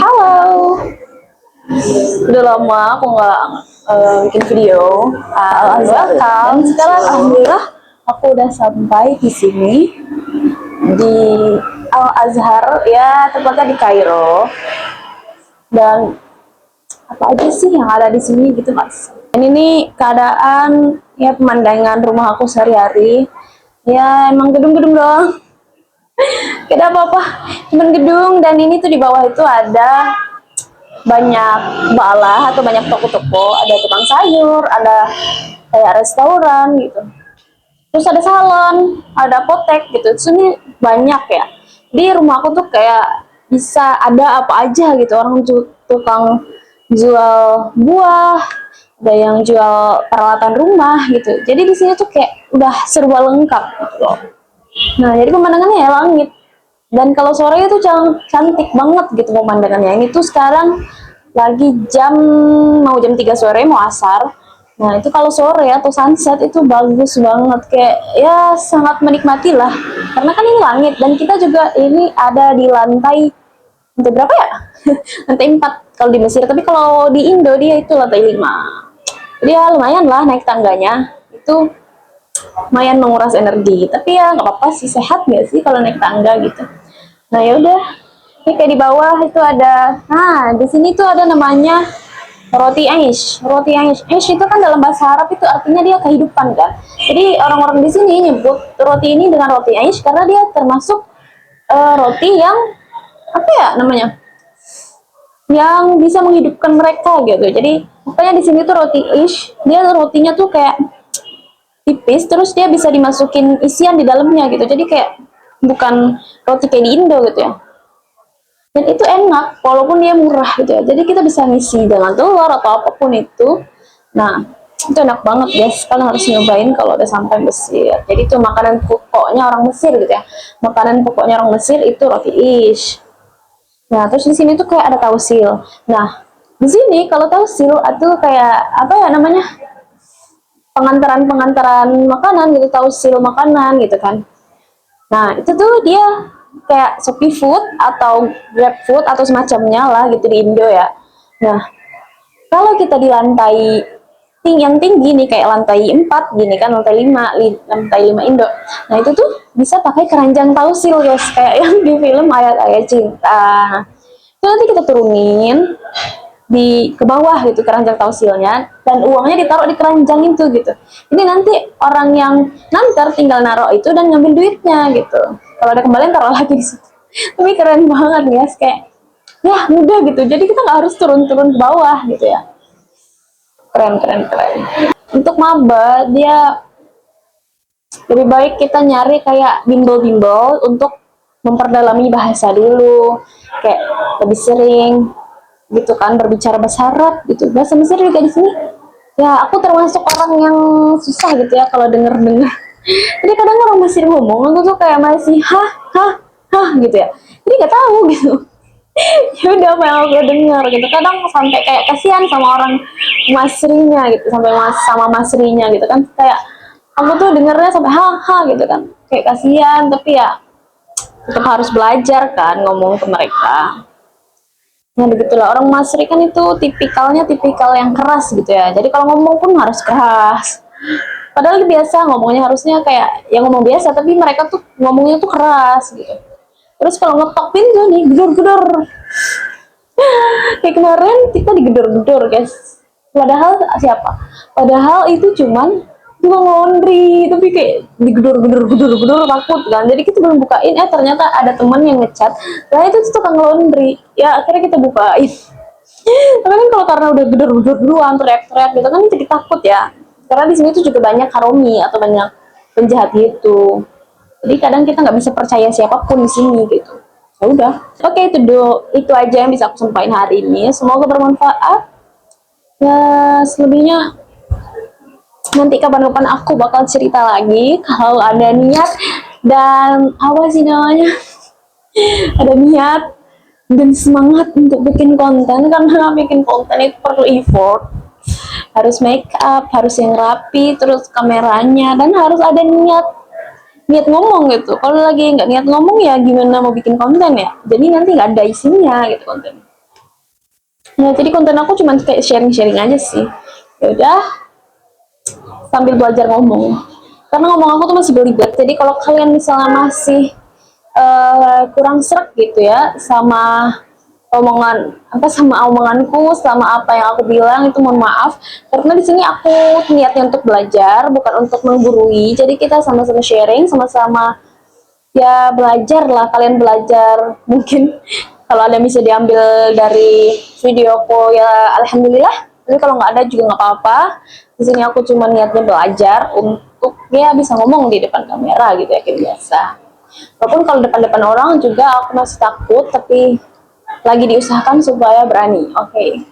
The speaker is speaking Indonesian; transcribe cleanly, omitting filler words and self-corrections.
Halo, udah lama aku nggak bikin video. Welcome. Sekarang alhamdulillah aku udah sampai di sini di Al Azhar, ya tepatnya di Kairo. Dan apa aja sih yang ada di sini gitu mas? Dan ini keadaan ya pemandangan rumah aku sehari-hari. Ya emang gedung-gedung doang. Tidak apa-apa, cuman gedung. Dan ini tuh di bawah itu ada banyak bala atau banyak toko-toko, ada tukang sayur, ada kayak restoran gitu, terus ada salon, ada apotek gitu. Terus ini banyak ya, di rumah aku tuh kayak bisa ada apa aja gitu. Orang tukang jual buah, ada yang jual peralatan rumah gitu. Jadi di sini tuh kayak udah serba lengkap gitu loh. Nah jadi pemandangannya ya langit. Dan kalau sore itu cantik banget gitu pemandangannya. Ini tuh sekarang lagi mau jam 3 sore, mau asar. Nah itu kalau sore atau sunset itu bagus banget, kayak ya sangat menikmati lah. Karena kan ini langit, dan kita juga ini ada di lantai berapa ya? Lantai 4 kalau di Mesir, tapi kalau di Indo dia itu lantai 5. Jadi ya lumayan lah naik tangganya. Itu lumayan menguras energi, tapi ya nggak apa-apa sih, sehat nggak sih kalau naik tangga gitu. Nah ya udah, ini kayak di bawah itu ada, nah di sini tuh ada namanya roti aish. Roti aish, aish itu kan dalam bahasa Arab itu artinya dia kehidupan kan. Jadi orang-orang di sini nyebut roti ini dengan roti aish karena dia termasuk roti yang apa ya namanya, yang bisa menghidupkan mereka gitu. Jadi makanya di sini tuh roti aish, dia rotinya tuh kayak tipis, terus dia bisa dimasukin isian di dalamnya gitu. Jadi kayak bukan roti kayak di Indo gitu ya. Dan itu enak walaupun dia murah gitu ya. Jadi kita bisa ngisi dengan telur atau apapun itu. Nah itu enak banget guys, kalian harus nyobain kalau udah sampai Mesir. Jadi itu makanan pokoknya orang Mesir gitu ya. Makanan pokoknya orang Mesir itu roti ish. Nah terus di sini tuh kayak ada tausil. Nah di sini kalau tausil itu kayak apa ya namanya, pengantaran makanan gitu, tausil makanan gitu kan. Nah itu tuh dia kayak Shopee Food atau Grab Food atau semacamnya lah gitu di Indo ya. Nah kalau kita di lantai yang tinggi nih, kayak lantai 4 gini kan, lantai 5 Indo. Nah itu tuh bisa pakai keranjang tausil guys, kayak yang di film Ayat-Ayat Cinta. Itu nanti kita turunin ke bawah gitu keranjang tausilnya, dan uangnya ditaruh di keranjang itu gitu. Ini nanti orang yang nantar tinggal naruh itu dan ngambil duitnya gitu. Kalau ada kembalian taruh lagi di situ. Tapi keren banget guys, kayak ya mudah gitu. Jadi kita nggak harus turun-turun ke bawah gitu ya. Keren. Untuk maba dia lebih baik kita nyari kayak bimbel-bimbel untuk memperdalami bahasa dulu, kayak lebih sering gitu kan berbicara bahasa Arab gitu. Bahasa Mesir juga di sini ya, aku termasuk orang yang susah gitu ya kalau denger jadi kadang orang Mesir ngomong aku tuh kayak masih hah gitu ya, jadi nggak tahu gitu. Ya udah apa yang aku dengar gitu, kadang sampai kayak kasihan sama orang Masrinya gitu, sampai sama Masrinya gitu kan, kayak aku tuh dengernya sampai gitu kan, kayak kasihan. Tapi ya tetap harus belajar kan ngomong ke mereka. Nah begitulah, orang Masri kan itu tipikal yang keras gitu ya. Jadi kalau ngomong pun harus keras. Padahal biasa ngomongnya harusnya kayak yang ngomong biasa, tapi mereka tuh ngomongnya tuh keras gitu. Terus kalau ngetok pintu nih, gedor-gedor. Kayak kemarin kita digedor-gedor guys. Padahal siapa? Padahal itu cuman laundry, tapi kayak digedor-gedor takut kan. Jadi kita belum bukain, ternyata ada teman yang ngechat, lah itu tuh tukang laundry. Ya akhirnya kita bukain. Tapi kan kalau karena udah gedor-gedor duluan, teriak-teriak gitu kan, jadi takut ya. Karena di sini tuh juga banyak haromi atau banyak penjahat gitu. Jadi kadang kita nggak bisa percaya siapapun di sini gitu. Ya udah. Oke, itu aja yang bisa aku sampaikan hari ini. Semoga bermanfaat. Ya selebihnya nanti kapan-kapan aku bakal cerita lagi kalau ada niat dan apa sih namanya, ada niat dan semangat untuk bikin konten. Karena bikin konten itu perlu effort, harus make up, harus yang rapi, terus kameranya, dan harus ada niat ngomong gitu. Kalau lagi nggak niat ngomong ya gimana mau bikin konten ya, jadi nanti nggak ada isinya gitu konten. Nah, jadi konten aku cuma kayak sharing-sharing aja sih. Ya udah, sambil belajar ngomong. Karena ngomong aku tuh masih belibet. Jadi kalau kalian misalnya masih kurang seret gitu ya sama omonganku, sama apa yang aku bilang, itu mohon maaf, karena di sini aku niatnya untuk belajar, bukan untuk menggurui. Jadi kita sama-sama sharing, sama-sama ya belajar lah, kalian belajar. Mungkin kalau ada yang bisa diambil dari videoku ya alhamdulillah, tapi kalau nggak ada juga nggak apa-apa. Di sini aku cuma niatnya belajar untuk ya bisa ngomong di depan kamera gitu ya, kayak biasa. Walaupun kalau depan-depan orang juga aku masih takut, tapi lagi diusahakan supaya berani. Oke.